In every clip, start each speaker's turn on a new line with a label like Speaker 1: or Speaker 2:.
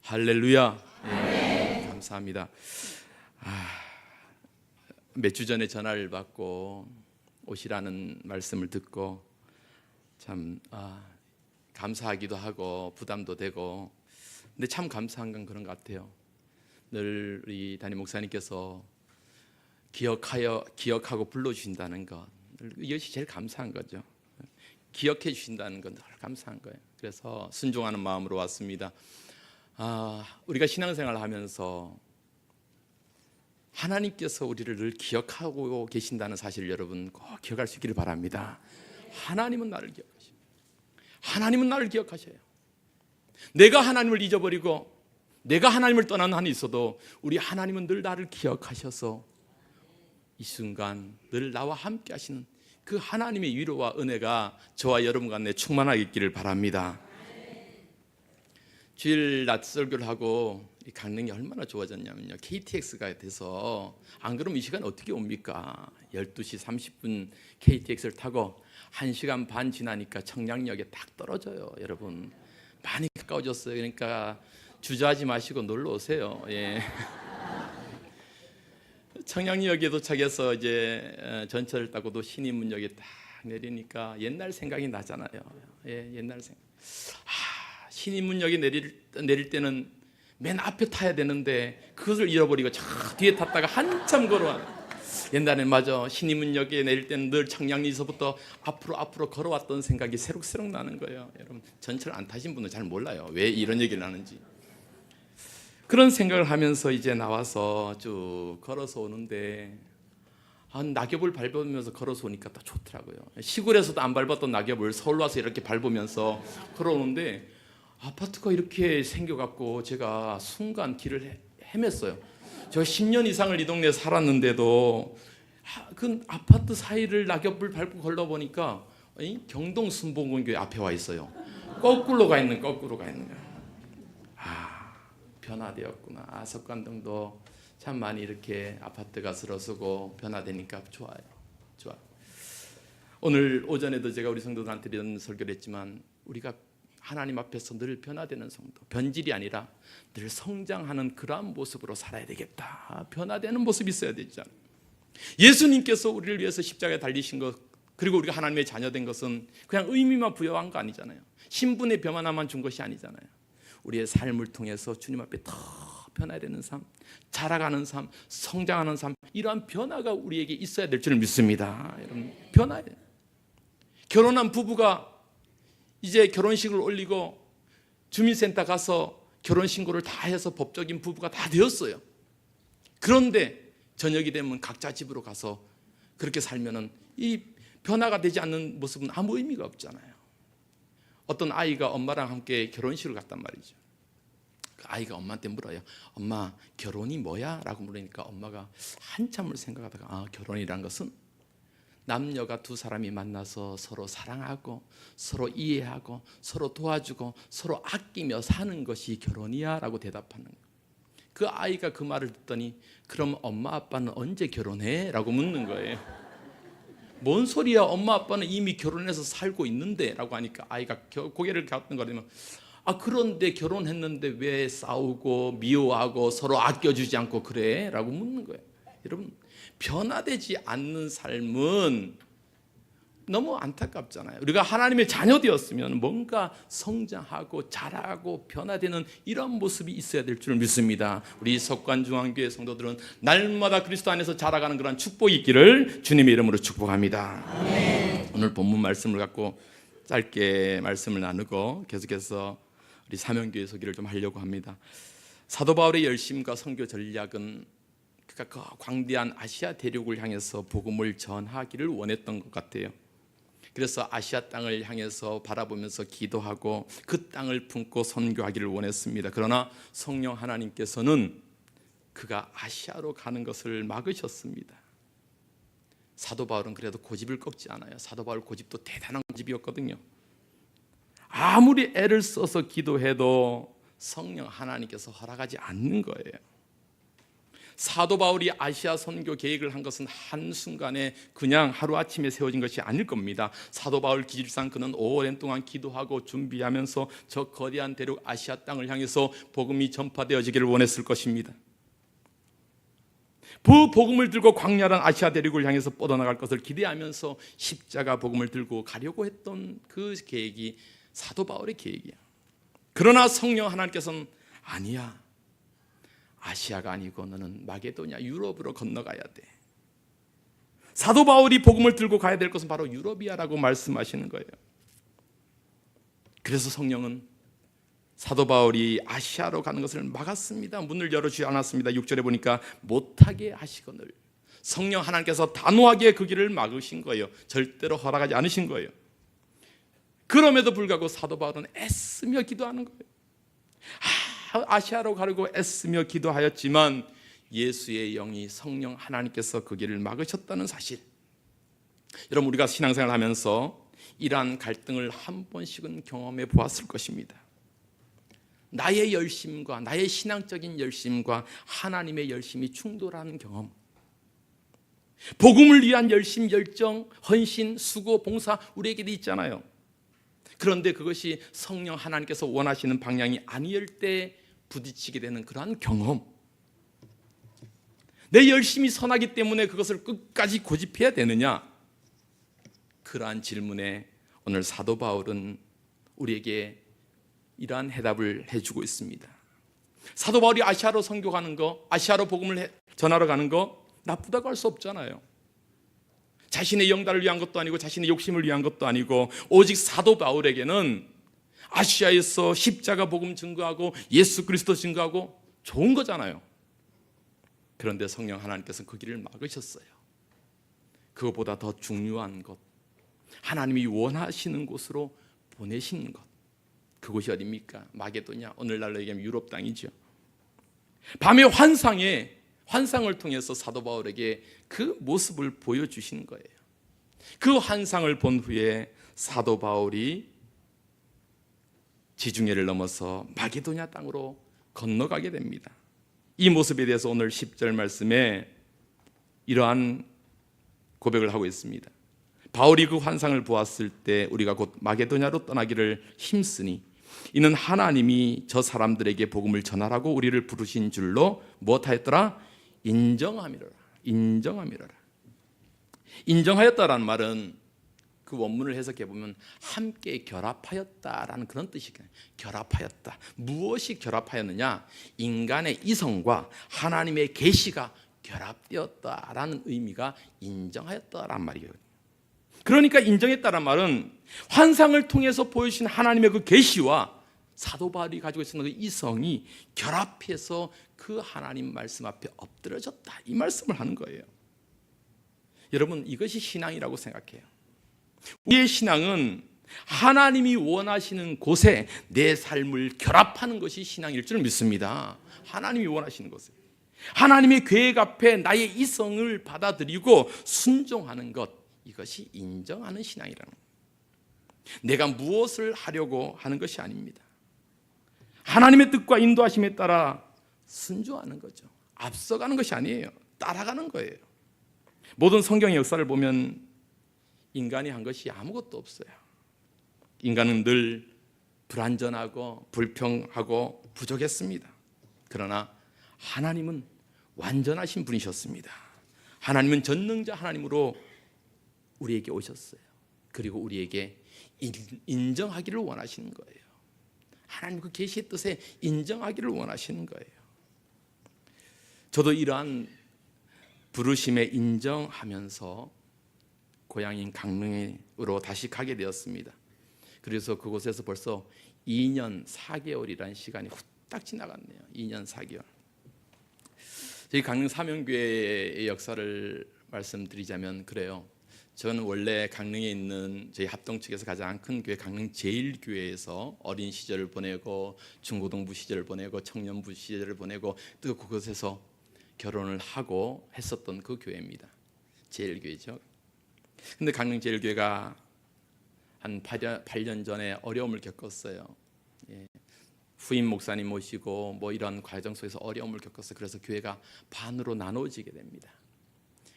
Speaker 1: 할렐루야. 네, 감사합니다. 몇 주 전에 전화를 받고 오시라는 말씀을 듣고 참 감사하기도 하고 부담도 되고, 근데 참 감사한 건 그런 것 같아요. 늘 우리 담임 목사님께서 기억하고 불러주신다는 것, 이것이 제일 감사한 거죠. 기억해 주신다는 건 늘 감사한 거예요. 그래서 순종하는 마음으로 왔습니다. 우리가 신앙생활을 하면서 하나님께서 우리를 늘 기억하고 계신다는 사실을 여러분 꼭 기억할 수 있기를 바랍니다. 하나님은 나를 기억하십니다. 하나님은 나를 기억하셔요. 내가 하나님을 잊어버리고 내가 하나님을 떠난 한이 있어도 우리 하나님은 늘 나를 기억하셔서 이 순간 늘 나와 함께 하시는 그 하나님의 위로와 은혜가 저와 여러분 간에 충만하게 있기를 바랍니다. 주일 낮 설교를 하고 이 강릉이 얼마나 좋아졌냐면요, KTX가 돼서, 안 그러면 이 시간 어떻게 옵니까? 12시 30분 KTX를 타고 1시간 반 지나니까 청량역에 딱 떨어져요. 여러분 많이 가까워졌어요. 그러니까 주저하지 마시고 놀러 오세요. 예. 청량역에 도착해서 이제 전철을 타고도 신인문역에 딱 내리니까 옛날 생각이 나잖아요. 예, 옛날 생각. 신인문역에 내릴 때는 맨 앞에 타야 되는데 그것을 잃어버리고 저 뒤에 탔다가 한참 걸어와. 옛날엔 맞아, 신인문역에 내릴 때는 늘 청량리에서부터 앞으로 걸어왔던 생각이 새록새록 나는 거예요. 여러분 전철 안 타신 분은 잘 몰라요, 왜 이런 얘기를 하는지. 그런 생각을 하면서 이제 나와서 쭉 걸어서 오는데 낙엽을 밟으면서 걸어서 오니까 또 좋더라고요. 시골에서도 안 밟았던 낙엽을 서울 와서 이렇게 밟으면서 걸어오는데 아파트가 이렇게 생겨갖고 제가 순간 길을 헤맸어요. 제가 10년 이상을 이 동네에 살았는데도 그 아파트 사이를 낙엽을 밟고 걸러보니까 경동 순복음교회 앞에 와 있어요. 거꾸로 가 있는 거예요. 변화되었구나. 석관동도 참 많이 이렇게 아파트가 들어서고 변화되니까 좋아요. 오늘 오전에도 제가 우리 성도들한테 이런 설교를 했지만, 우리가 하나님 앞에서 늘 변화되는 성도, 변질이 아니라 늘 성장하는 그러한 모습으로 살아야 되겠다. 변화되는 모습이 있어야 되잖아요. 예수님께서 우리를 위해서 십자가에 달리신 것, 그리고 우리가 하나님의 자녀된 것은 그냥 의미만 부여한 거 아니잖아요. 신분의 변화만 준 것이 아니잖아요. 우리의 삶을 통해서 주님 앞에 더 변화되는 삶, 자라가는 삶, 성장하는 삶, 이러한 변화가 우리에게 있어야 될 줄 믿습니다. 여러분, 변화예요. 결혼한 부부가 이제 결혼식을 올리고 주민센터 가서 결혼신고를 다 해서 법적인 부부가 다 되었어요. 그런데 저녁이 되면 각자 집으로 가서 그렇게 살면은 이 변화가 되지 않는 모습은 아무 의미가 없잖아요. 어떤 아이가 엄마랑 함께 결혼식을 갔단 말이죠. 그 아이가 엄마한테 물어요. 엄마, 결혼이 뭐야? 라고 물으니까 엄마가 한참을 생각하다가 결혼이란 것은 남녀가 두 사람이 만나서 서로 사랑하고 서로 이해하고 서로 도와주고 서로 아끼며 사는 것이 결혼이야 라고 대답하는 거예요. 그 아이가 그 말을 듣더니 그럼 엄마 아빠는 언제 결혼해? 라고 묻는 거예요. 뭔 소리야, 엄마 아빠는 이미 결혼해서 살고 있는데 라고 하니까 아이가 고개를 갸우뚱거리면 그런데 결혼했는데 왜 싸우고 미워하고 서로 아껴주지 않고 그래? 라고 묻는 거예요. 여러분, 변화되지 않는 삶은 너무 안타깝잖아요. 우리가 하나님의 자녀 되었으면 뭔가 성장하고 자라고 변화되는 이런 모습이 있어야 될 줄 믿습니다. 우리 석관중앙교회 성도들은 날마다 그리스도 안에서 자라가는 그런 축복이 있기를 주님의 이름으로 축복합니다. 네. 오늘 본문 말씀을 갖고 짧게 말씀을 나누고 계속해서 우리 사명교회 소개를 좀 하려고 합니다. 사도 바울의 열심과 선교 전략은 그 광대한 아시아 대륙을 향해서 복음을 전하기를 원했던 것 같아요. 그래서 아시아 땅을 향해서 바라보면서 기도하고 그 땅을 품고 선교하기를 원했습니다. 그러나 성령 하나님께서는 그가 아시아로 가는 것을 막으셨습니다. 사도 바울은 그래도 고집을 꺾지 않아요. 사도 바울 고집도 대단한 고집이었거든요. 아무리 애를 써서 기도해도 성령 하나님께서 허락하지 않는 거예요. 사도 바울이 아시아 선교 계획을 한 것은 한순간에 그냥 하루아침에 세워진 것이 아닐 겁니다. 사도 바울 기질상 그는 오랜 동안 기도하고 준비하면서 저 거대한 대륙 아시아 땅을 향해서 복음이 전파되어지기를 원했을 것입니다. 그 복음을 들고 광야란 아시아 대륙을 향해서 뻗어나갈 것을 기대하면서 십자가 복음을 들고 가려고 했던 그 계획이 사도 바울의 계획이야. 그러나 성령 하나님께서는 아니야, 아시아가 아니고 너는 마게도냐, 유럽으로 건너가야 돼. 사도 바울이 복음을 들고 가야 될 것은 바로 유럽이야라고 말씀하시는 거예요. 그래서 성령은 사도 바울이 아시아로 가는 것을 막았습니다. 문을 열어주지 않았습니다. 6절에 보니까 못하게 하시거늘. 성령 하나님께서 단호하게 그 길을 막으신 거예요. 절대로 허락하지 않으신 거예요. 그럼에도 불구하고 사도 바울은 애쓰며 기도하는 거예요. 아시아로 가려고 애쓰며 기도하였지만 예수의 영이, 성령 하나님께서 그 길을 막으셨다는 사실. 여러분, 우리가 신앙생활을 하면서 이러한 갈등을 한 번씩은 경험해 보았을 것입니다. 나의 열심과, 나의 신앙적인 열심과 하나님의 열심이 충돌하는 경험. 복음을 위한 열심, 열정, 헌신, 수고, 봉사 우리에게도 있잖아요. 그런데 그것이 성령 하나님께서 원하시는 방향이 아닐 때 부딪히게 되는 그러한 경험. 내 열심이 선하기 때문에 그것을 끝까지 고집해야 되느냐? 그러한 질문에 오늘 사도 바울은 우리에게 이러한 해답을 해주고 있습니다. 사도 바울이 아시아로 선교 가는 거, 아시아로 복음을 전하러 가는 거 나쁘다고 할 수 없잖아요. 자신의 영달을 위한 것도 아니고 자신의 욕심을 위한 것도 아니고 오직 사도 바울에게는 아시아에서 십자가 복음 증거하고 예수 그리스도 증거하고 좋은 거잖아요. 그런데 성령 하나님께서는 그 길을 막으셨어요. 그것보다 더 중요한 것, 하나님이 원하시는 곳으로 보내시는 것. 그곳이 어디입니까? 마게도냐, 오늘날로 얘기하면 유럽 땅이죠. 밤의 환상을 통해서 사도 바울에게 그 모습을 보여주신 거예요. 그 환상을 본 후에 사도 바울이 지중해를 넘어서 마게도냐 땅으로 건너가게 됩니다. 이 모습에 대해서 오늘 10절 말씀에 이러한 고백을 하고 있습니다. 바울이 그 환상을 보았을 때 우리가 곧 마게도냐로 떠나기를 힘쓰니 이는 하나님이 저 사람들에게 복음을 전하라고 우리를 부르신 줄로 무엇하였더라? 인정함이로라. 인정하였다라는 말은 그 원문을 해석해 보면 함께 결합하였다라는 그런 뜻이거든요. 결합하였다. 무엇이 결합하였느냐? 인간의 이성과 하나님의 계시가 결합되었다라는 의미가 인정하였다라는 말이거든요. 그러니까 인정했다는 말은 환상을 통해서 보여주신 하나님의 그 계시와 사도 바울이 가지고 있었던 그 이성이 결합해서 그 하나님 말씀 앞에 엎드려졌다, 이 말씀을 하는 거예요. 여러분, 이것이 신앙이라고 생각해요. 우리의 신앙은 하나님이 원하시는 곳에 내 삶을 결합하는 것이 신앙일 줄 믿습니다. 하나님이 원하시는 곳에, 하나님의 계획 앞에 나의 이성을 받아들이고 순종하는 것, 이것이 인정하는 신앙이라는 거예요. 내가 무엇을 하려고 하는 것이 아닙니다. 하나님의 뜻과 인도하심에 따라 순종하는 거죠. 앞서가는 것이 아니에요. 따라가는 거예요. 모든 성경의 역사를 보면 인간이 한 것이 아무것도 없어요. 인간은 늘 불완전하고 불평하고 부족했습니다. 그러나 하나님은 완전하신 분이셨습니다. 하나님은 전능자 하나님으로 우리에게 오셨어요. 그리고 우리에게 인정하기를 원하시는 거예요. 하나님 그 계시의 뜻에 인정하기를 원하시는 거예요. 저도 이러한 부르심에 인정하면서 고향인 강릉으로 다시 가게 되었습니다. 그래서 그곳에서 벌써 2년 4개월이라는 시간이 후딱 지나갔네요. 2년 4개월. 저희 강릉 사명교회의 역사를 말씀드리자면 그래요. 저는 원래 강릉에 있는 저희 합동 측에서 가장 큰 교회 강릉 제일교회에서 어린 시절을 보내고 중고등부 시절을 보내고 청년부 시절을 보내고 또 그곳에서 결혼을 하고 했었던 그 교회입니다. 제일교회죠. 근데 강릉 제일교회가 한 8년 전에 어려움을 겪었어요. 후임 목사님 모시고 뭐 이런 과정 속에서 어려움을 겪었어요. 그래서 교회가 반으로 나눠지게 됩니다.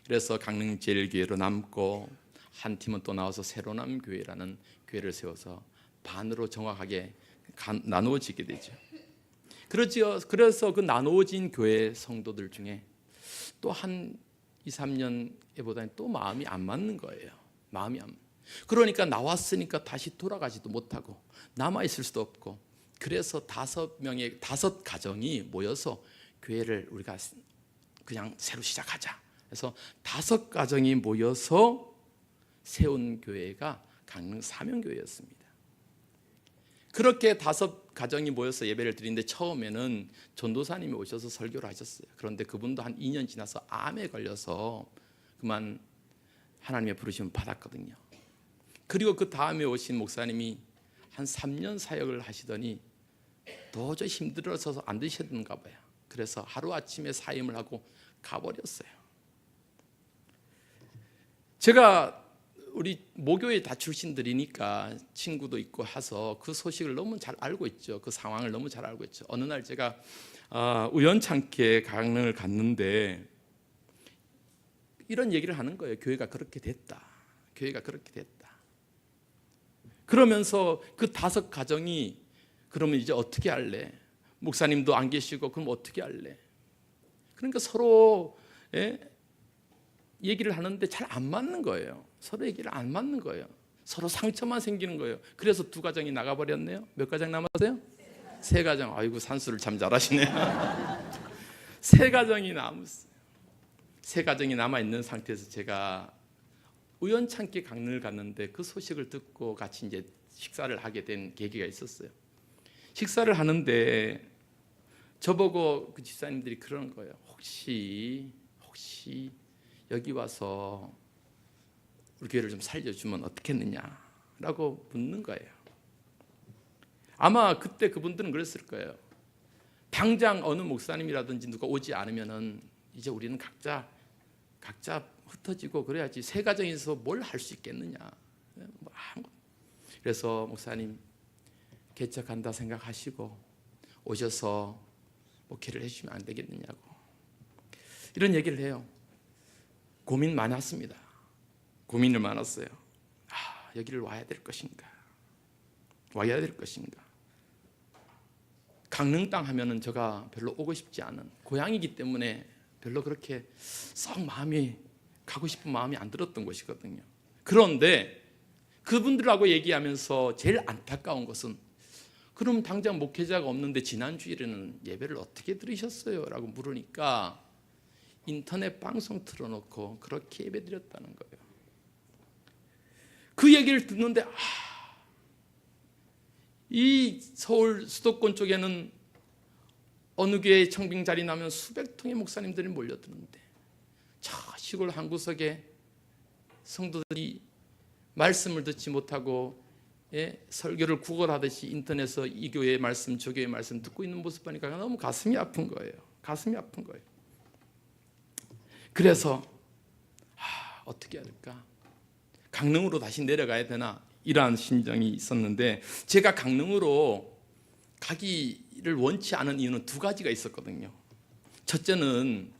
Speaker 1: 그래서 강릉제일교회로 남고 한 팀은 또 나와서 새로남교회라는 교회를 세워서 반으로 정확하게 나누어지게 되죠. 그래서 그 나누어진 교회 성도들 중에 또 한 2, 3년에 보다는 또 마음이 안 맞는 거예요. 그러니까 나왔으니까 다시 돌아가지도 못하고 남아있을 수도 없고, 그래서 5 가정이 모여서 교회를 우리가 그냥 새로 시작하자. 그래서 5 가정이 모여서 세운 교회가 강릉 사명교회였습니다. 그렇게 5 가정이 모여서 예배를 드리는데 처음에는 전도사님이 오셔서 설교를 하셨어요. 그런데 그분도 한 2년 지나서 암에 걸려서 그만 하나님의 부르심을 받았거든요. 그리고 그 다음에 오신 목사님이 한 3년 사역을 하시더니 도저히 힘들어서 안 되셨는가 봐요. 그래서 하루아침에 사임을 하고 가버렸어요. 제가 우리 모교회 다 출신들이니까 친구도 있고 해서 그 소식을 너무 잘 알고 있죠. 그 상황을 너무 잘 알고 있죠. 어느 날 제가 우연찮게 강릉을 갔는데 이런 얘기를 하는 거예요. 교회가 그렇게 됐다. 그러면서 그 5 가정이 그러면 이제 어떻게 할래? 목사님도 안 계시고 그럼 어떻게 할래? 그러니까 서로 얘기를 하는데 잘 안 맞는 거예요. 서로 얘기를 안 맞는 거예요. 서로 상처만 생기는 거예요. 그래서 2 가정이 나가버렸네요. 몇 가정 남았어요? 3 가정. 아이고 산수를 참 잘하시네요. 3 가정이 남았어요. 3 가정이 남아있는 상태에서 제가 우연찮게 강릉을 갔는데 그 소식을 듣고 같이 이제 식사를 하게 된 계기가 있었어요. 식사를 하는데 저보고 그 집사님들이 그러는 거예요. 혹시 여기 와서 우리 교회를 좀 살려주면 어떻겠느냐라고 묻는 거예요. 아마 그때 그분들은 그랬을 거예요. 당장 어느 목사님이라든지 누가 오지 않으면은 이제 우리는 각자 흩어지고 그래야지 3 가정에서 뭘 할 수 있겠느냐. 그래서 목사님 개척한다 생각하시고 오셔서 목회를 해주시면 안 되겠느냐고 이런 얘기를 해요. 고민을 많았어요. 여기를 와야 될 것인가. 강릉 땅 하면은 제가 별로 오고 싶지 않은 고향이기 때문에 별로 그렇게 썩 가고 싶은 마음이 안 들었던 곳이거든요. 그런데 그분들하고 얘기하면서 제일 안타까운 것은 그럼 당장 목회자가 없는데 지난주일에는 예배를 어떻게 들으셨어요? 라고 물으니까 인터넷 방송 틀어놓고 그렇게 예배 드렸다는 거예요. 그 얘기를 듣는데 이 서울 수도권 쪽에는 어느 교회 청빙 자리 나면 수백 통의 목사님들이 몰려드는데 저 시골 한 구석에 성도들이 말씀을 듣지 못하고 설교를 구걸하듯이 인터넷에서 이 교회의 말씀 저 교회의 말씀 듣고 있는 모습 보니까 너무 가슴이 아픈 거예요. 그래서 어떻게 해야 될까? 강릉으로 다시 내려가야 되나? 이러한 심정이 있었는데 제가 강릉으로 가기를 원치 않은 이유는 2 가지가 있었거든요. 첫째는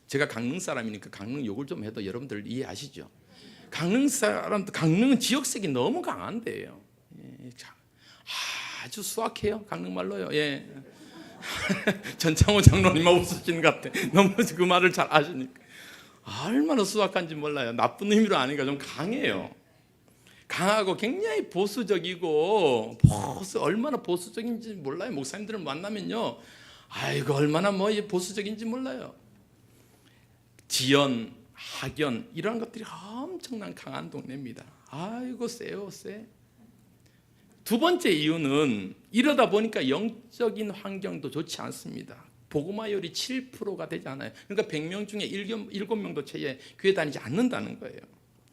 Speaker 1: 제가 강릉 사람이니까 강릉 욕을 좀 해도 여러분들 이해하시죠? 강릉은 지역색이 너무 강한 데예요. 아주 수확해요. 강릉말로요. 전창호 장로님만 웃으시는 것 같아. 너무 그 말을 잘 아시니까. 얼마나 수확한지 몰라요. 나쁜 의미로 아니까 좀 강해요. 강하고 굉장히 보수적이고 얼마나 보수적인지 몰라요. 목사님들을 만나면요. 아이고 얼마나 보수적인지 몰라요. 지연, 학연 이런 것들이 엄청난 강한 동네입니다. 아이고 세요. 2 번째 이유는 이러다 보니까 영적인 환경도 좋지 않습니다. 복음화율이 7%가 되지 않아요. 그러니까 100명 중에 7명도 채 교회 다니지 않는다는 거예요.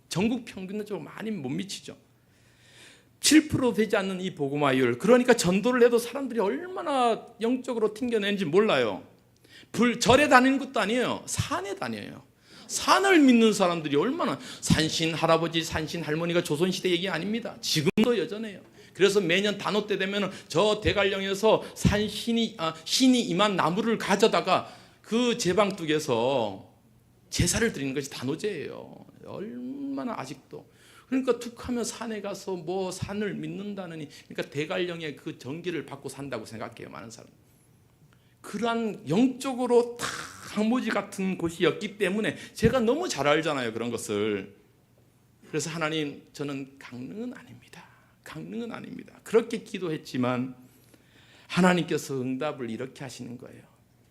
Speaker 1: 전국 평균적으로 많이 못 미치죠. 7% 되지 않는 이 복음화율, 그러니까 전도를 해도 사람들이 얼마나 영적으로 튕겨내는지 몰라요. 절에 다니는 것도 아니에요. 산에 다녀요. 산을 믿는 사람들이 얼마나, 산신 할아버지 산신 할머니가 조선시대 얘기 아닙니다. 지금도 여전해요. 그래서 매년 단오 때 되면 저 대관령에서 신이 임한 나무를 가져다가 그 제방뚝에서 제사를 드리는 것이 단오제예요. 얼마나 아직도. 그러니까 툭하면 산에 가서 뭐 산을 믿는다느니, 그러니까 대관령의 그 전기를 받고 산다고 생각해요, 많은 사람. 그러한 영적으로 다 황무지 같은 곳이었기 때문에 제가 너무 잘 알잖아요, 그런 것을. 그래서 하나님, 저는 강릉은 아닙니다. 강릉은 아닙니다. 그렇게 기도했지만 하나님께서 응답을 이렇게 하시는 거예요.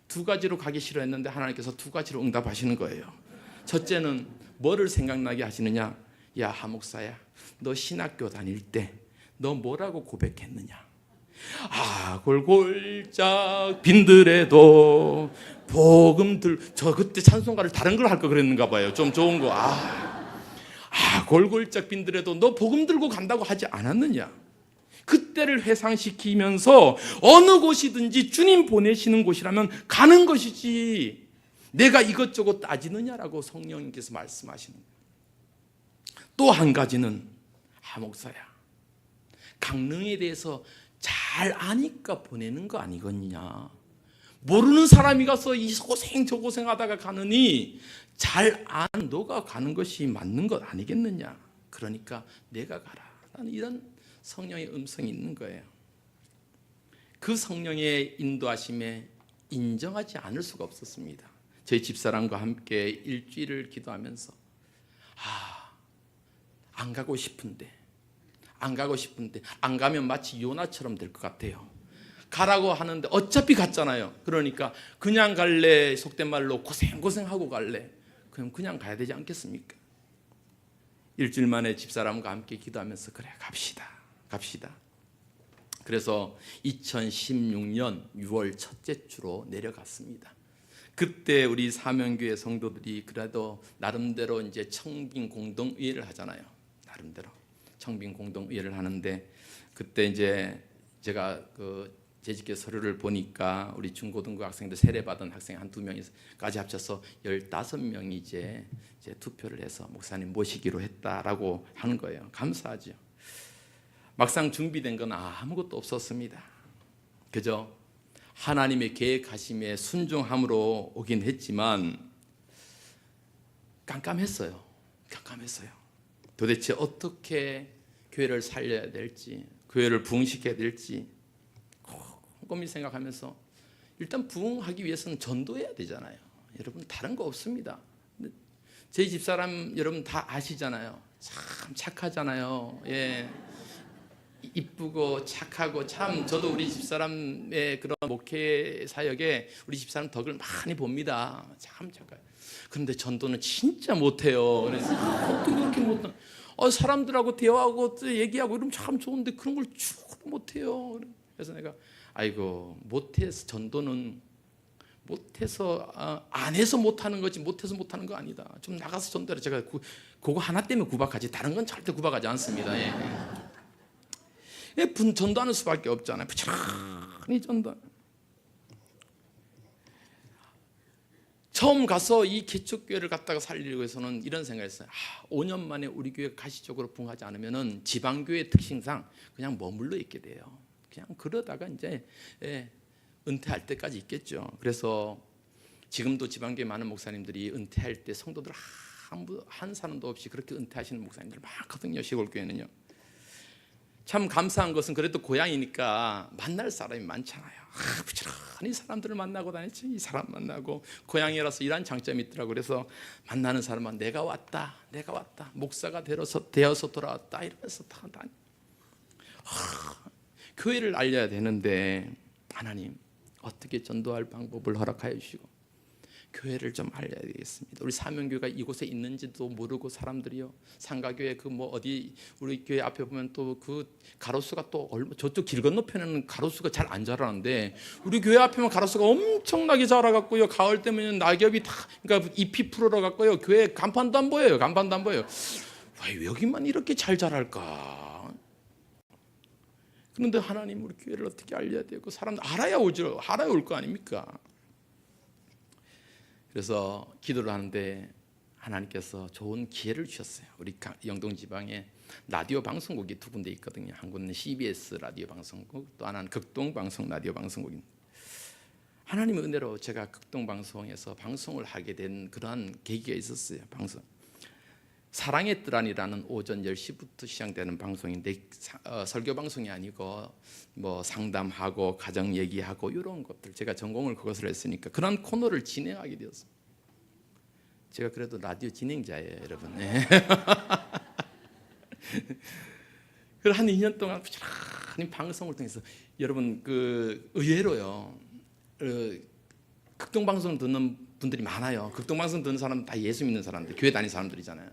Speaker 1: 두 가지로 가기 싫어했는데 하나님께서 두 가지로 응답하시는 거예요. 첫째는 뭐를 생각나게 하시느냐? 야, 하목사야, 너 신학교 다닐 때 너 뭐라고 고백했느냐? 골골짝 빈들에도 복음들. 저 그때 찬송가를 다른 걸 할 거 그랬는가 봐요. 좀 좋은 거. 골골짝 빈들에도 너 복음 들고 간다고 하지 않았느냐? 그때를 회상시키면서 어느 곳이든지 주님 보내시는 곳이라면 가는 것이지 내가 이것저것 따지느냐라고 성령님께서 말씀하시는 거예요. 또 한 가지는, 목사야, 강릉에 대해서 잘 아니까 보내는 거 아니겠냐? 모르는 사람이 가서 이 고생 저 고생하다가 가느니 잘 안 너가 가는 것이 맞는 것 아니겠느냐? 그러니까 내가 가라 라는 이런 성령의 음성이 있는 거예요. 그 성령의 인도하심에 인정하지 않을 수가 없었습니다. 저희 집사람과 함께 일주일을 기도하면서 안 가고 싶은데 안 가면 마치 요나처럼 될 것 같아요. 가라고 하는데 어차피 갔잖아요. 그러니까 그냥 갈래, 속된 말로 고생하고 갈래, 그냥 가야 되지 않겠습니까? 일주일 만에 집사람과 함께 기도하면서 그래, 갑시다. 그래서 2016년 6월 첫째 주로 내려갔습니다. 그때 우리 사명교회 성도들이 그래도 나름대로 이제 청빙 공동의회를 하잖아요. 나름대로 청빙 공동의회를 하는데, 그때 이제 제가 그 재직교 서류를 보니까 우리 중고등부 학생들 세례받은 학생 한두 명까지 합쳐서 15명이 이제 투표를 해서 목사님 모시기로 했다라고 하는 거예요. 감사하죠. 막상 준비된 건 아무것도 없었습니다. 그저 하나님의 계획하심에 순종함으로 오긴 했지만 깜깜했어요. 도대체 어떻게 교회를 살려야 될지, 교회를 부흥시켜야 될지 꼼꼼히 생각하면서, 일단 부흥하기 위해서는 전도해야 되잖아요. 여러분, 다른 거 없습니다. 저희 집사람 여러분 다 아시잖아요. 참 착하잖아요. 예, 이쁘고 착하고, 참 저도 우리 집사람의 그런 목회 사역에 우리 집사람 덕을 많이 봅니다. 참 착해요. 그런데 전도는 진짜 못해요. 그래서 어떻게 그렇게 못해? 사람들하고 대화하고 얘기하고 이러면 참 좋은데 그런 걸 쭉 못해요. 그래서 내가 못해서, 전도는 못해서 안 해서 못하는 거지 못해서 못하는 거 아니다. 좀 나가서 전도를, 제가 그거 하나 때문에 구박하지 다른 건 절대 구박하지 않습니다. 전도하는 수밖에 없잖아요. 부지런히 전도. 처음 가서 이 개척교회를 갖다가 살리려고 해서는 이런 생각했어요. 5년 만에 우리 교회가 가시적으로 부흥하지 않으면 지방교회 특징상 그냥 머물러 있게 돼요. 그냥 그러다가 이제 은퇴할 때까지 있겠죠. 그래서 지금도 지방교회 많은 목사님들이 은퇴할 때 성도들 한 사람도 없이 그렇게 은퇴하시는 목사님들 많거든요. 시골교회는요. 참 감사한 것은 그래도 고향이니까 만날 사람이 많잖아요. 부지런히 사람들을 만나고 다녔지. 이 사람 만나고, 고향이라서 이런 장점이 있더라고요. 그래서 만나는 사람은 내가 왔다, 목사가 되어서 돌아왔다 이러면서 다 다니. 교회를 알려야 되는데 하나님 어떻게 전도할 방법을 허락하여 주시고 교회를 좀 알려야 되겠습니다. 우리 사명교회가 이곳에 있는지도 모르고 사람들이요, 상가교회 어디 우리 교회 앞에 보면 또 그 가로수가 또 저쪽 길 건너편에는 가로수가 잘 안 자라는데 우리 교회 앞에만 가로수가 엄청나게 자라갖고요, 가을 되면 낙엽이 다, 그러니까 잎이 풀어갖고요, 교회 간판도 안 보여요. 왜 여기만 이렇게 잘 자랄까? 그런데 하나님 우리 교회를 어떻게 알려야 되고, 사람들 알아야 올 거 아닙니까? 그래서 기도를 하는데 하나님께서 좋은 기회를 주셨어요. 우리 영동 지방에 라디오 방송국이 두 군데 있거든요. 한 군데는 CBS 라디오 방송국, 또 하나는 극동 방송 라디오 방송국입니다. 하나님의 은혜로 제가 극동 방송에서 방송을 하게 된 그러한 계기가 있었어요. 방송 사랑의 뜰안이라는 오전 10시부터 시작되는 방송인데 설교 방송이 아니고 뭐 상담하고 가정 얘기하고 이런 것들, 제가 전공을 그것을 했으니까 그런 코너를 진행하게 되었어요. 제가 그래도 라디오 진행자예요, 여러분. 네. 그걸 한 2년 동안 부지런히 방송을 통해서 여러분 의외로요, 극동 방송 듣는 분들이 많아요. 극동 방송 듣는 사람은 다 예수 믿는 사람들, 교회 다니는 사람들이잖아요.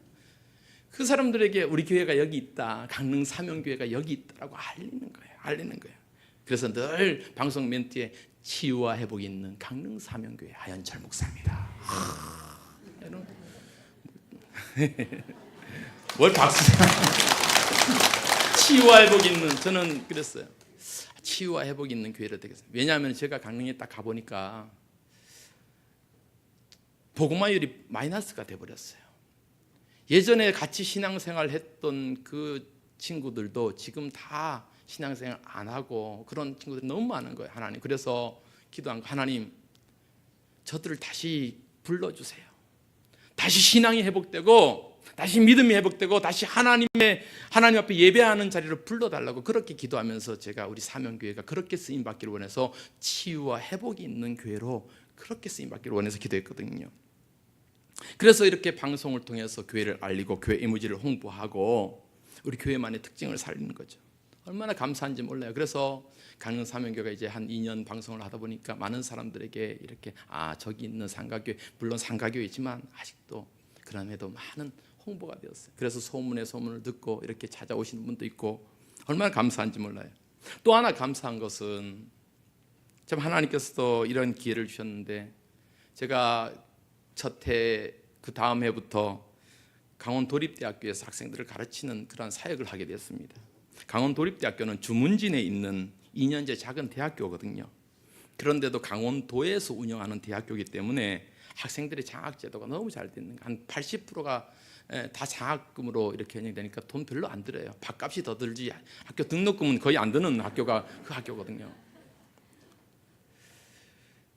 Speaker 1: 그 사람들에게 우리 교회가 여기 있다, 강릉 사명교회가 여기 있다라고 알리는 거예요. 그래서 늘 방송 멘트에 치유와 회복이 있는 강릉 사명교회 하연철 목사입니다. 뭘 박수? 치유와 회복이 있는, 저는 그랬어요. 치유와 회복이 있는 교회를 되겠어요. 왜냐하면 제가 강릉에 딱 가보니까 복음화율이 마이너스가 돼버렸어요. 예전에 같이 신앙생활 했던 그 친구들도 지금 다 신앙생활 안 하고 그런 친구들이 너무 많은 거예요. 하나님, 그래서 기도한 거, 하나님 저들을 다시 불러주세요. 다시 신앙이 회복되고 다시 믿음이 회복되고 다시 하나님 앞에 예배하는 자리로 불러달라고 그렇게 기도하면서 제가 우리 사명교회가 그렇게 쓰임받기를 원해서 치유와 회복이 있는 교회로 그렇게 쓰임받기를 원해서 기도했거든요. 그래서 이렇게 방송을 통해서 교회를 알리고 교회 이미지를 홍보하고 우리 교회만의 특징을 살리는 거죠. 얼마나 감사한지 몰라요. 그래서 강릉 사명교회가 이제 한 2년 방송을 하다 보니까 많은 사람들에게 이렇게 저기 있는 상가교회, 물론 상가교회지만 아직도 그럼에도 많은 홍보가 되었어요. 그래서 소문에 소문을 듣고 이렇게 찾아오시는 분도 있고 얼마나 감사한지 몰라요. 또 하나 감사한 것은 참 하나님께서도 이런 기회를 주셨는데, 제가 첫 해 그 다음 해부터 강원도립대학교에서 학생들을 가르치는 그런 사역을 하게 됐습니다. 강원도립대학교는 주문진에 있는 2년제 작은 대학교거든요. 그런데도 강원도에서 운영하는 대학교이기 때문에 학생들의 장학제도가 너무 잘 되는, 한 80%가 다 장학금으로 이렇게 운영되니까 돈 별로 안 들어요. 밥값이 더 들지 학교 등록금은 거의 안 드는 학교가 그 학교거든요.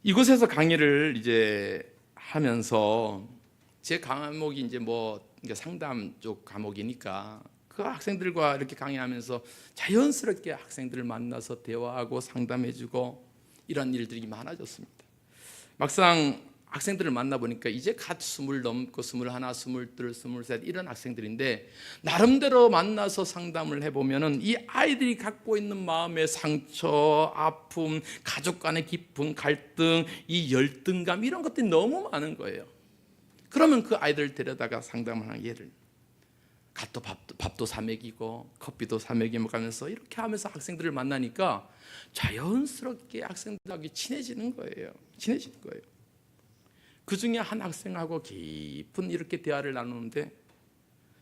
Speaker 1: 이곳에서 강의를 이제 하면서 제 과목이 이제 상담 쪽 과목이니까 그 학생들과 이렇게 강의하면서 자연스럽게 학생들을 만나서 대화하고 상담해주고 이런 일들이 많아졌습니다. 막상 학생들을 만나보니까 이제 갓 20 넘고 21, 22, 23 이런 학생들인데, 나름대로 만나서 상담을 해보면 이 아이들이 갖고 있는 마음의 상처, 아픔, 가족 간의 깊은 갈등, 이 열등감 이런 것들이 너무 많은 거예요. 그러면 그 아이들을 데려다가 상담을 하는, 예를 갓도 밥도 사 먹이고 커피도 사 먹이면서 이렇게 하면서 학생들을 만나니까 자연스럽게 학생들하고 친해지는 거예요. 그 중에 한 학생하고 깊은 이렇게 대화를 나누는데,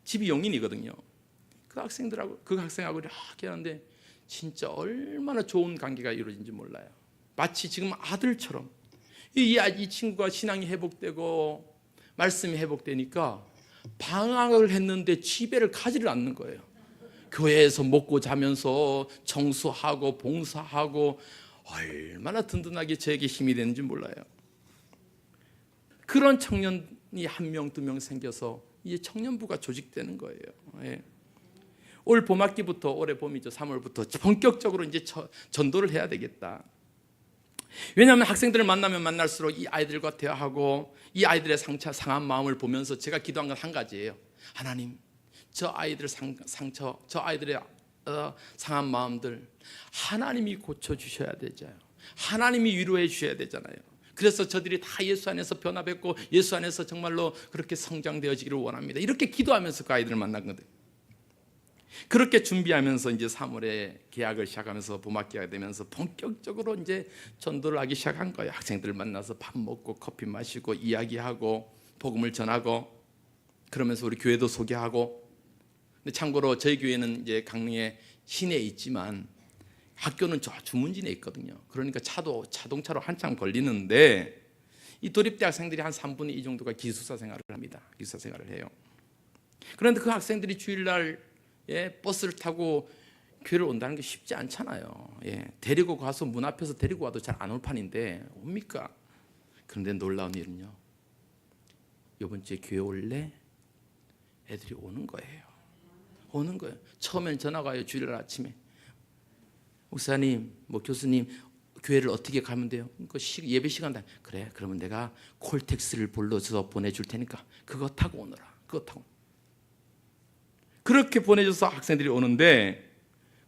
Speaker 1: 집이 용인이거든요. 그 학생하고 이렇게 하는데 진짜 얼마나 좋은 관계가 이루어진지 몰라요. 마치 지금 아들처럼 이 친구가 신앙이 회복되고 말씀이 회복되니까 방학을 했는데 집에를 가지를 않는 거예요. 교회에서 먹고 자면서 청소하고 봉사하고 얼마나 든든하게 저에게 힘이 되는지 몰라요. 그런 청년이 1명, 2명 생겨서 이제 청년부가 조직되는 거예요. 예. 올 봄학기부터, 올해 봄이죠, 3월부터 본격적으로 이제 전도를 해야 되겠다. 왜냐하면 학생들을 만나면 만날수록 이 아이들과 대화하고 이 아이들의 상한 마음을 보면서 제가 기도한 건 한 가지예요. 하나님, 저 아이들 상처, 저 아이들의 상한 마음들 하나님이 고쳐주셔야 되잖아요. 하나님이 위로해 주셔야 되잖아요. 그래서 저들이 다 예수 안에서 변화받고 예수 안에서 정말로 그렇게 성장되어지기를 원합니다. 이렇게 기도하면서 그 아이들을 만난 건데, 그렇게 준비하면서 이제 3월에 개학을 시작하면서 봄학기가 되면서 본격적으로 이제 전도를 하기 시작한 거예요. 학생들 만나서 밥 먹고 커피 마시고 이야기하고 복음을 전하고, 그러면서 우리 교회도 소개하고. 근데 참고로 저희 교회는 이제 강릉에 시내에 있지만 학교는 저 주문진에 있거든요. 그러니까 자동차로 한참 걸리는데 이 도립대 학생들이 한 3분의 2 정도가 기숙사 생활을 합니다. 기숙사 생활을 해요. 그런데 그 학생들이 주일날 버스를 타고 교회를 온다는 게 쉽지 않잖아요. 데리고 가서 문 앞에서 데리고 와도 잘 안 올 판인데 옵니까? 그런데 놀라운 일은요, 이번 주에 교회 올래? 애들이 오는 거예요. 오는 거예요. 처음엔 전화가 와요. 주일날 아침에, 목사님, 교수님, 교회를 어떻게 가면 돼요? 예배 시간 다. 그래, 그러면 내가 콜택스를 불러서 보내줄 테니까 그거 타고 오너라. 그거 타고. 그렇게 보내줘서 학생들이 오는데,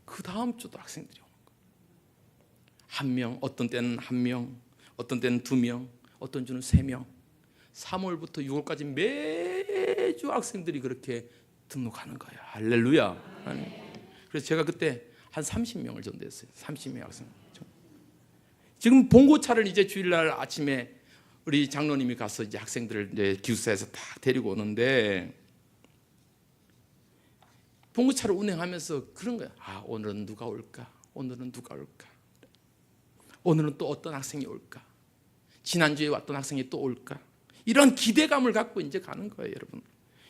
Speaker 1: 그 다음 주도 학생들이 오는 거예요. 한 명, 어떤 때는 한 명, 어떤 때는 2명, 어떤 주는 3명. 3월부터 6월까지 매주 학생들이 그렇게 등록하는 거예요. 할렐루야. 그래서 제가 그때 한 30명을 전도했어요. 30명 학생. 지금 봉고차를 이제 주일날 아침에 우리 장로님이 가서 이제 학생들을 이제 기숙사에서 다 데리고 오는데, 봉고차를 운행하면서 그런 거야. 아, 오늘은 누가 올까? 오늘은 누가 올까? 오늘은 또 어떤 학생이 올까? 지난주에 왔던 학생이 또 올까? 이런 기대감을 갖고 이제 가는 거예요, 여러분.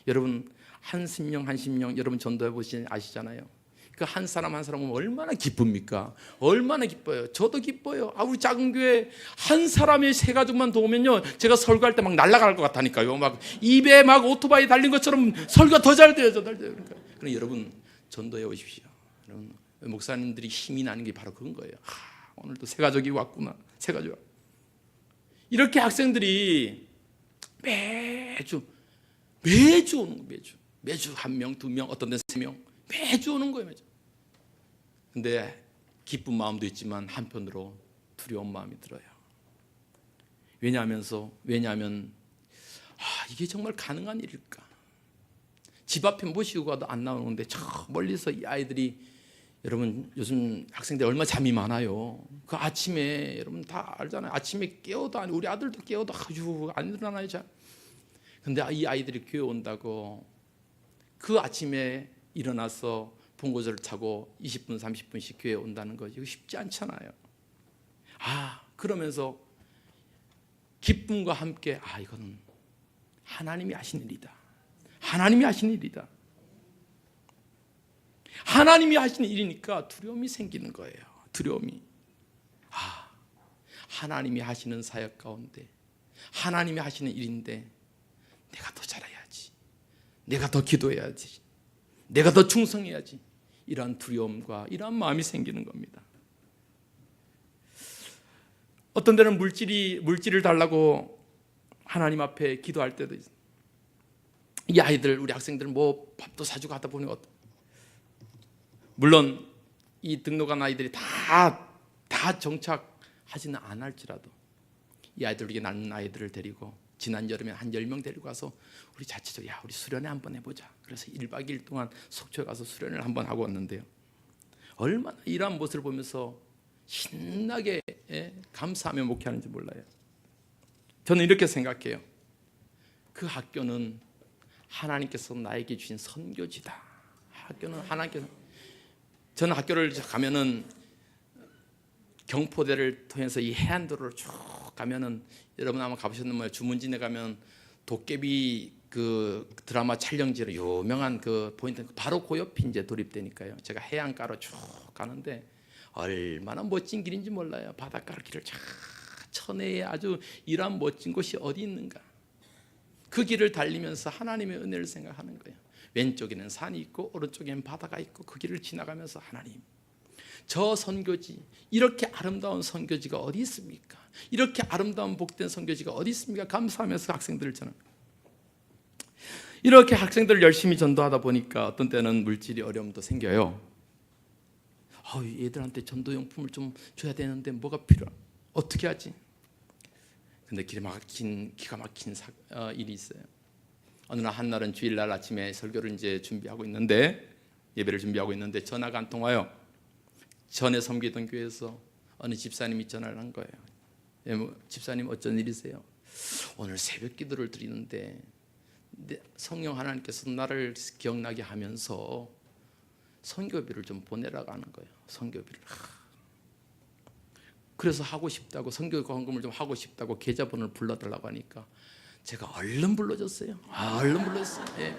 Speaker 1: 여러분, 한 10명, 한 10명, 여러분 전도해 보시면 아시잖아요. 그 한 사람 한 사람은 얼마나 기쁩니까? 얼마나 기뻐요. 저도 기뻐요. 우리 작은 교회 한 사람의 3가족만 도우면요, 제가 설교할 때 막 날아갈 것 같다니까요. 막 입에 막 오토바이 달린 것처럼 설교가 더 잘 돼요. 그러니까 여러분 전도해 오십시오. 여러분, 목사님들이 힘이 나는 게 바로 그런 거예요. 오늘도 3가족이 왔구나. 3가족. 이렇게 학생들이 매주 오는 거예요. 매주 1명, 2명, 어떤 데는 3명, 매주 오는 거예요. 매주. 근데 기쁜 마음도 있지만 한편으로 두려운 마음이 들어요. 왜냐하면 이게 정말 가능한 일일까? 집 앞에 모시고 가도 안 나오는데 저 멀리서 이 아이들이, 여러분 요즘 학생들 얼마나 잠이 많아요. 그 아침에 여러분 다 알잖아요. 아침에 깨워도 우리 아들도 깨워도 아주 안 일어나요. 잘. 근데 이 아이들이 교회 온다고 그 아침에 일어나서 봉고차를 타고 20분 30분씩 교회에 온다는 거, 이거 쉽지 않잖아요. 그러면서 기쁨과 함께 이거는 하나님이 하신 일이다. 하나님이 하신 일이다. 하나님이 하신 일이니까 두려움이 생기는 거예요. 두려움이. 하나님이 하시는 사역 가운데 하나님이 하시는 일인데 내가 더 잘해야지, 내가 더 기도해야지, 내가 더 충성해야지, 이러한 두려움과 이러한 마음이 생기는 겁니다. 어떤 데는 물질을 달라고 하나님 앞에 기도할 때도 있어요. 이 아이들, 우리 학생들은 밥도 사주고 하다 보니 물론 이 등록한 아이들이 다 정착하지는 않을지라도 이 아이들에게 낳는 아이들을 데리고 지난 여름에 한 10명 데리고 가서 우리 자체적으로 우리 수련회 한번 해보자. 그래서 1박 2일 동안 속초에 가서 수련회를 한번 하고 왔는데요, 얼마나 이러한 모습을 보면서 신나게 감사하며 목회하는지 몰라요. 저는 이렇게 생각해요. 그 학교는 하나님께서 나에게 주신 선교지다. 학교는 하나님께서, 저는 학교를 가면은 경포대를 통해서 이 해안도로를 쭉 가면은, 여러분 아마 가보셨는 거예요. 주문진에 가면 도깨비 그 드라마 촬영지로 유명한 그 포인트, 바로 그 옆이 이제 도립대니까요. 제가 해안가로 쭉 가는데 얼마나 멋진 길인지 몰라요. 바닷가를 길을 쫙, 천혜에 아주 이러한 멋진 곳이 어디 있는가. 그 길을 달리면서 하나님의 은혜를 생각하는 거예요. 왼쪽에는 산이 있고 오른쪽에는 바다가 있고 그 길을 지나가면서 하나님, 저 선교지, 이렇게 아름다운 선교지가 어디 있습니까? 이렇게 아름다운 복된 선교지가 어디 있습니까? 감사하면서 학생들을 저는 이렇게 학생들을 열심히 전도하다 보니까 어떤 때는 물질이 어려움도 생겨요. 얘들한테 전도용품을 좀 줘야 되는데 뭐가 필요해? 어떻게 하지? 근데 기가 막힌 일이 있어요. 어느 날 한날은 주일날 아침에 설교를 이제 준비하고 있는데, 예배를 준비하고 있는데 전화가 한 통 와요. 전에 섬기던 교회에서 어느 집사님이 전화를 한 거예요. 집사님 어쩐 일이세요? 오늘 새벽 기도를 드리는데 성령 하나님께서 나를 기억나게 하면서 선교비를 좀 보내라고 하는 거예요. 선교비를. 그래서 하고 싶다고 선교 헌금을 좀 하고 싶다고 계좌번호를 불러달라고 하니까 제가 얼른 불러줬어요. 얼른 불렀어요. 예.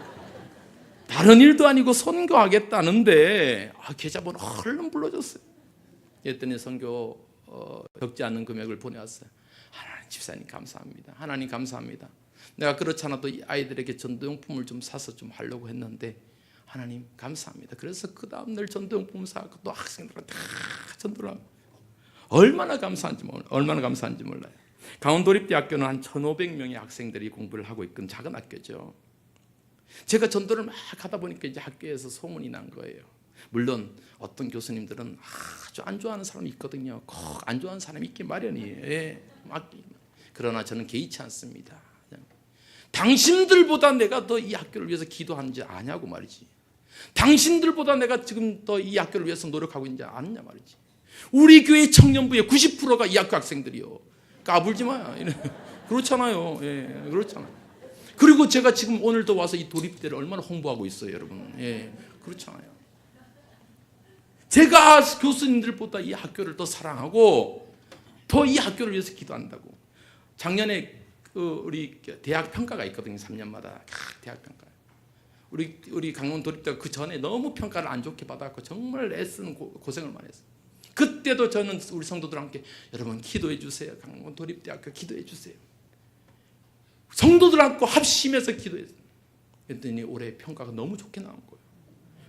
Speaker 1: 다른 일도 아니고 선교하겠다는데 계좌번호 얼른 불러줬어요. 그랬더니 선교 적지 않은 금액을 보내왔어요. 하나님 집사님 감사합니다. 하나님 감사합니다. 내가 그렇지 않아도 이 아이들에게 전도용품을 좀 사서 좀 하려고 했는데 하나님 감사합니다. 그래서 그 다음날 전도용품 사고 또 학생들한테 다 전도를 하고 얼마나 감사한지 몰라요. 강원도립대학교는 한 1,500명의 학생들이 공부를 하고 있던 작은 학교죠. 제가 전도를 막 하다 보니까 이제 학교에서 소문이 난 거예요. 물론 어떤 교수님들은 아주 안 좋아하는 사람이 있거든요. 꼭 안 좋아하는 사람이 있기 마련이에요. 예, 그러나 저는 개의치 않습니다. 당신들보다 내가 더 이 학교를 위해서 기도하는지 아냐고 말이지. 당신들보다 내가 지금 더 이 학교를 위해서 노력하고 있는지 아느냐 말이지. 우리 교회 청년부의 90%가 이 학교 학생들이요. 까불지 마요. 그렇잖아요. 예, 그렇잖아요. 그리고 제가 지금 오늘도 와서 이 도립대를 얼마나 홍보하고 있어요, 여러분. 예, 그렇잖아요. 제가 교수님들보다 이 학교를 더 사랑하고 더 이 학교를 위해서 기도한다고. 작년에 우리 대학 평가가 있거든요. 3년마다 대학 평가. 우리 강원 도립대가 그 전에 너무 평가를 안 좋게 받았고 정말 애쓰는 고생을 많이 했어요. 그때도 저는 우리 성도들과 함께 여러분 기도해 주세요. 강원 도립대학교 기도해 주세요. 성도들하고 합심해서 기도했어요. 그랬더니 올해 평가가 너무 좋게 나온 거예요.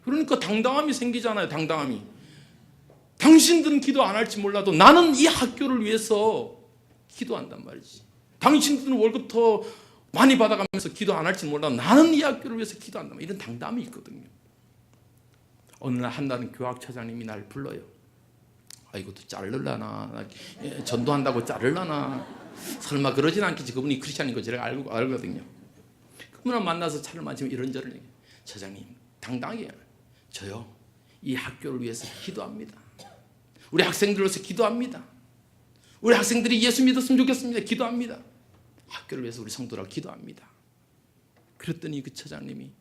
Speaker 1: 그러니까 당당함이 생기잖아요. 당당함이. 당신들은 기도 안 할지 몰라도 나는 이 학교를 위해서 기도한단 말이지. 당신들은 월급 더 많이 받아가면서 기도 안 할지 몰라도 나는 이 학교를 위해서 기도한다. 이런 당담이 있거든요. 어느 날 한나는 교학처장님이 날 불러요. 이것도 자르려나, 전도한다고 자르려나, 설마 그러진 않겠지. 그분이 크리스찬인 거 제가 알거든요. 그분을 만나서 차를 마시면 이런저런 얘기해요. 처장님 당당하게 저요 이 학교를 위해서 기도합니다. 우리 학생들을 위해서 기도합니다. 우리 학생들이 예수 믿었으면 좋겠습니다. 기도합니다. 학교를 위해서 우리 성도라고 기도합니다. 그랬더니 그 처장님이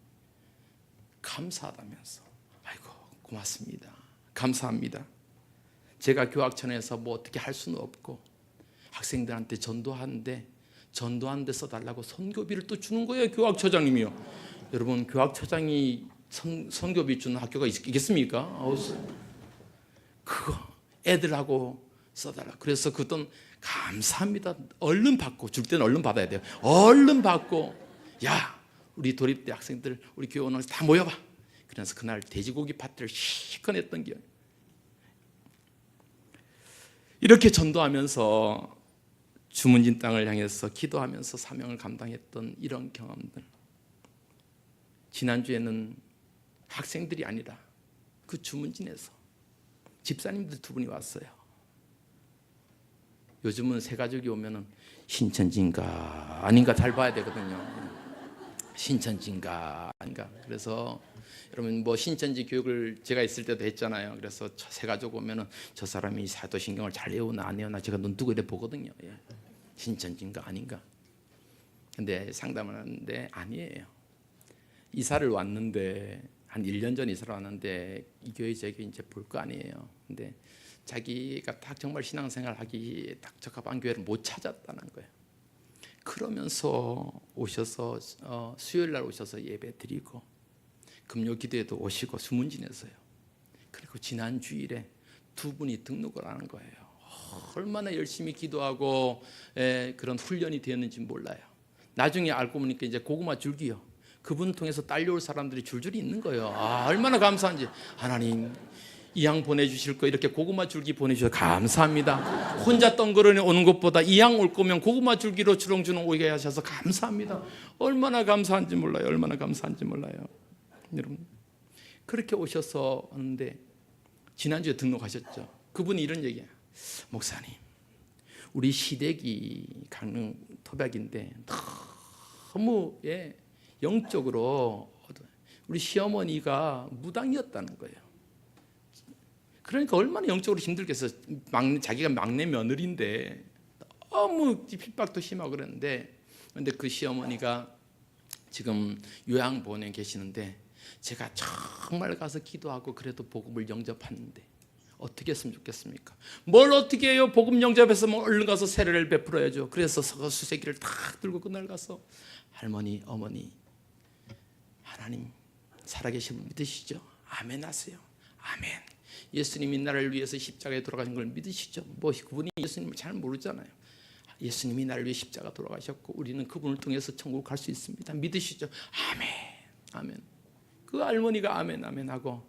Speaker 1: 감사하다면서 아이고 고맙습니다. 감사합니다. 제가 교학청에서 뭐 어떻게 할 수는 없고 학생들한테 전도하는데 써달라고 선교비를 또 주는 거예요. 교학처장님이요. 여러분 교학처장이 선교비 주는 학교가 있겠습니까? 그거 애들하고 써달라. 그래서 그 돈 감사합니다. 얼른 받고 줄 때는 얼른 받아야 돼요. 얼른 받고 야 우리 도립대 학생들 우리 교회 오늘 다 모여봐. 그래서 그날 돼지고기 파티를 실컷 했던 기억. 이렇게 전도하면서 주문진 땅을 향해서 기도하면서 사명을 감당했던 이런 경험들. 지난주에는 학생들이 아니라 그 주문진에서 집사님들 2분이 왔어요. 요즘은 새 가족이 오면은 신천지인가 아닌가 잘 봐야 되거든요. 신천지인가 아닌가. 그래서 여러분 뭐 신천지 교육을 제가 있을 때도 했잖아요. 그래서 새 가족 오면은 저 사람이 사도신경을 잘 외우나 안 외우나 제가 눈 뜨고 이래 보거든요. 예. 신천지인가 아닌가. 근데 상담을 하는데 아니에요. 이사를 왔는데 한 1년 전 이사를 왔는데 이 교회 저기 이제 볼 거 아니에요. 근데 자기가 딱 정말 신앙생활 하기 딱 적합한 교회를 못 찾았다는 거예요. 그러면서 오셔서 수요일 날 오셔서 예배 드리고 금요 기도에도 오시고 수문진에서요. 그리고 지난 주일에 2분이 등록을 하는 거예요. 얼마나 열심히 기도하고 그런 훈련이 되었는지 몰라요. 나중에 알고 보니까 이제 고구마 줄기요. 그분 통해서 딸려올 사람들이 줄줄이 있는 거예요. 얼마나 감사한지. 하나님 이 양 보내주실 거 이렇게 고구마 줄기 보내주셔서 감사합니다. 혼자 덩그러니 오는 것보다 이 양 올 거면 고구마 줄기로 주렁주렁 오게 하셔서 감사합니다. 얼마나 감사한지 몰라요. 얼마나 감사한지 몰라요. 여러분 그렇게 오셔서 오는데 지난주에 등록하셨죠. 그분이 이런 얘기예요. 목사님 우리 시댁이 강릉 토박인데 너무 영적으로 우리 시어머니가 무당이었다는 거예요. 그러니까 얼마나 영적으로 힘들겠어요. 자기가 막내 며느리인데 너무 핍박도 심하고 그랬는데 근데 그 시어머니가 지금 요양본에 계시는데 제가 정말 가서 기도하고 그래도 복음을 영접하는데 어떻게 했으면 좋겠습니까? 뭘 어떻게 해요? 복음 영접해서 뭐 얼른 가서 세례를 베풀어야죠. 그래서 수세기를 탁 들고 그날 가서 할머니, 어머니, 하나님 살아계신 분 믿으시죠? 아멘 하세요. 아멘. 예수님이 나를 위해서 십자가에 돌아가신 걸 믿으시죠? 뭐 그분이 예수님을 잘 모르잖아요. 예수님이 나를 위해 십자가 돌아가셨고 우리는 그분을 통해서 천국 갈 수 있습니다. 믿으시죠? 아멘. 아멘. 그 할머니가 아멘 아멘 하고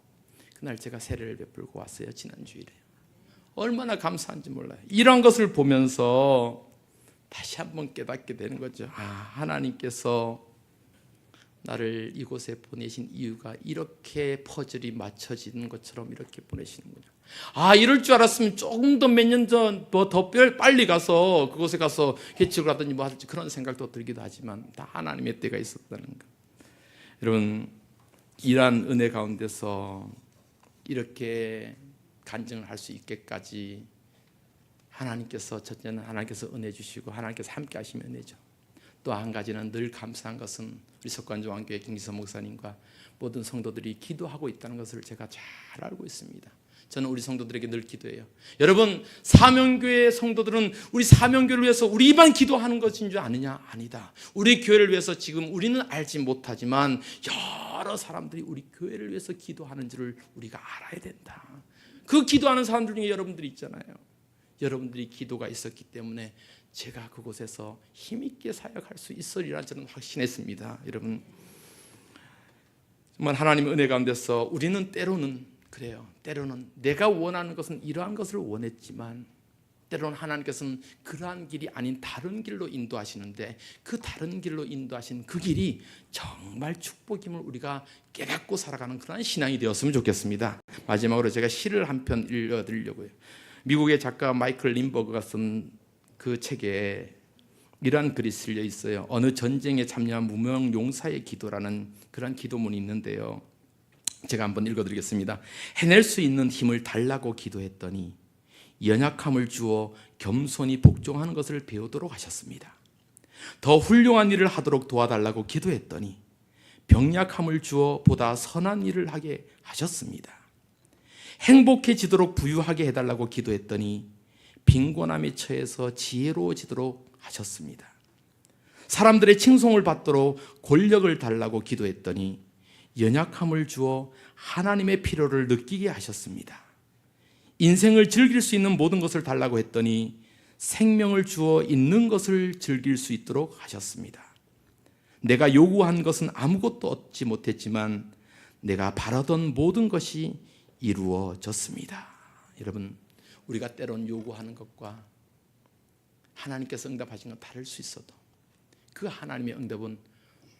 Speaker 1: 그날 제가 세례를 베풀고 왔어요. 지난주일에. 얼마나 감사한지 몰라요. 이런 것을 보면서 다시 한번 깨닫게 되는 거죠. 하나님께서 나를 이곳에 보내신 이유가 이렇게 퍼즐이 맞춰지는 것처럼 이렇게 보내시는구나. 이럴 줄 알았으면 조금 더 몇 년 전 뭐 더 빨리 가서 그곳에 가서 개척을 하든지 뭐 하든지 그런 생각도 들기도 하지만 다 하나님의 때가 있었다는 것. 여러분, 이러한 은혜 가운데서 이렇게 간증을 할 수 있게까지 하나님께서, 첫째는 하나님께서 은혜 주시고 하나님께서 함께 하시면 은혜죠. 또 한 가지는 늘 감사한 것은 우리 석관조항교회 김기선 목사님과 모든 성도들이 기도하고 있다는 것을 제가 잘 알고 있습니다. 저는 우리 성도들에게 늘 기도해요. 여러분, 사명교회 성도들은 우리 사명교회를 위해서 우리만 기도하는 것인 줄 아느냐? 아니다. 우리 교회를 위해서 지금 우리는 알지 못하지만 여러 사람들이 우리 교회를 위해서 기도하는 줄을 우리가 알아야 된다. 그 기도하는 사람들 중에 여러분들이 있잖아요. 여러분들이 기도가 있었기 때문에 제가 그곳에서 힘있게 사역할 수 있으리라 저는 확신했습니다. 여러분, 정말 하나님의 은혜 가운데서 우리는 때로는 그래요. 때로는 내가 원하는 것은 이러한 것을 원했지만 때로는 하나님께서는 그러한 길이 아닌 다른 길로 인도하시는데 그 다른 길로 인도하신 그 길이 정말 축복임을 우리가 깨닫고 살아가는 그러한 신앙이 되었으면 좋겠습니다. 마지막으로 제가 시를 한 편 읽어드리려고요. 미국의 작가 마이클 린버그가 쓴 그 책에 이러한 글이 실려 있어요. 어느 전쟁에 참여한 무명 용사의 기도라는 그런 기도문이 있는데요. 제가 한번 읽어드리겠습니다. 해낼 수 있는 힘을 달라고 기도했더니 연약함을 주어 겸손히 복종하는 것을 배우도록 하셨습니다. 더 훌륭한 일을 하도록 도와달라고 기도했더니 병약함을 주어 보다 선한 일을 하게 하셨습니다. 행복해지도록 부유하게 해달라고 기도했더니 빈곤함에 처해서 지혜로워지도록 하셨습니다. 사람들의 칭송을 받도록 권력을 달라고 기도했더니 연약함을 주어 하나님의 필요를 느끼게 하셨습니다. 인생을 즐길 수 있는 모든 것을 달라고 했더니 생명을 주어 있는 것을 즐길 수 있도록 하셨습니다. 내가 요구한 것은 아무것도 얻지 못했지만 내가 바라던 모든 것이 이루어졌습니다. 여러분, 우리가 때론 요구하는 것과 하나님께서 응답하신 건 다를 수 있어도 그 하나님의 응답은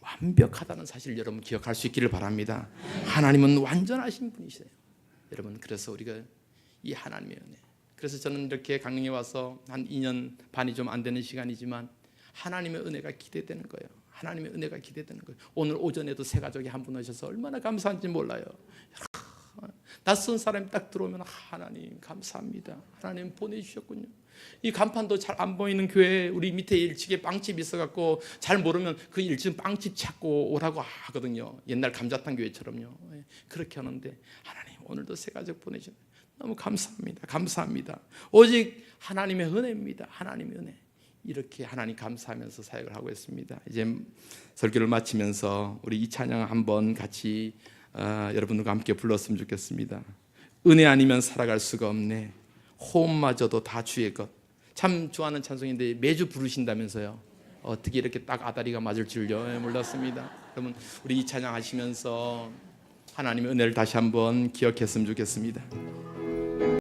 Speaker 1: 완벽하다는 사실을 여러분 기억할 수 있기를 바랍니다. 하나님은 완전하신 분이세요. 여러분, 그래서 우리가 이 하나님의 은혜, 그래서 저는 이렇게 강릉에 와서 한 2년 반이 좀 안 되는 시간이지만 하나님의 은혜가 기대되는 거예요. 하나님의 은혜가 기대되는 거예요. 오늘 오전에도 새 가족이 한 분 오셔서 얼마나 감사한지 몰라요. 낯선 사람이 딱 들어오면 하나님 감사합니다. 하나님 보내주셨군요. 이 간판도 잘 안 보이는 교회 우리 밑에 1층에 빵집 있어갖고 잘 모르면 그 1층 빵집 찾고 오라고 하거든요. 옛날 감자탕 교회처럼요. 그렇게 하는데 하나님 오늘도 새 가족 보내주셨어요. 너무 감사합니다. 감사합니다. 오직 하나님의 은혜입니다. 하나님의 은혜. 이렇게 하나님 감사하면서 사역을 하고 있습니다. 이제 설교를 마치면서 우리 이 찬양 한번 같이 여러분들과 함께 불렀으면 좋겠습니다. 은혜 아니면 살아갈 수가 없네. 호흡마저도 다 주의 것. 참 좋아하는 찬송인데 매주 부르신다면서요. 어떻게 이렇게 딱 아다리가 맞을 줄요 몰랐습니다. 여러분, 우리 이 찬양 하시면서 하나님의 은혜를 다시 한번 기억했으면 좋겠습니다.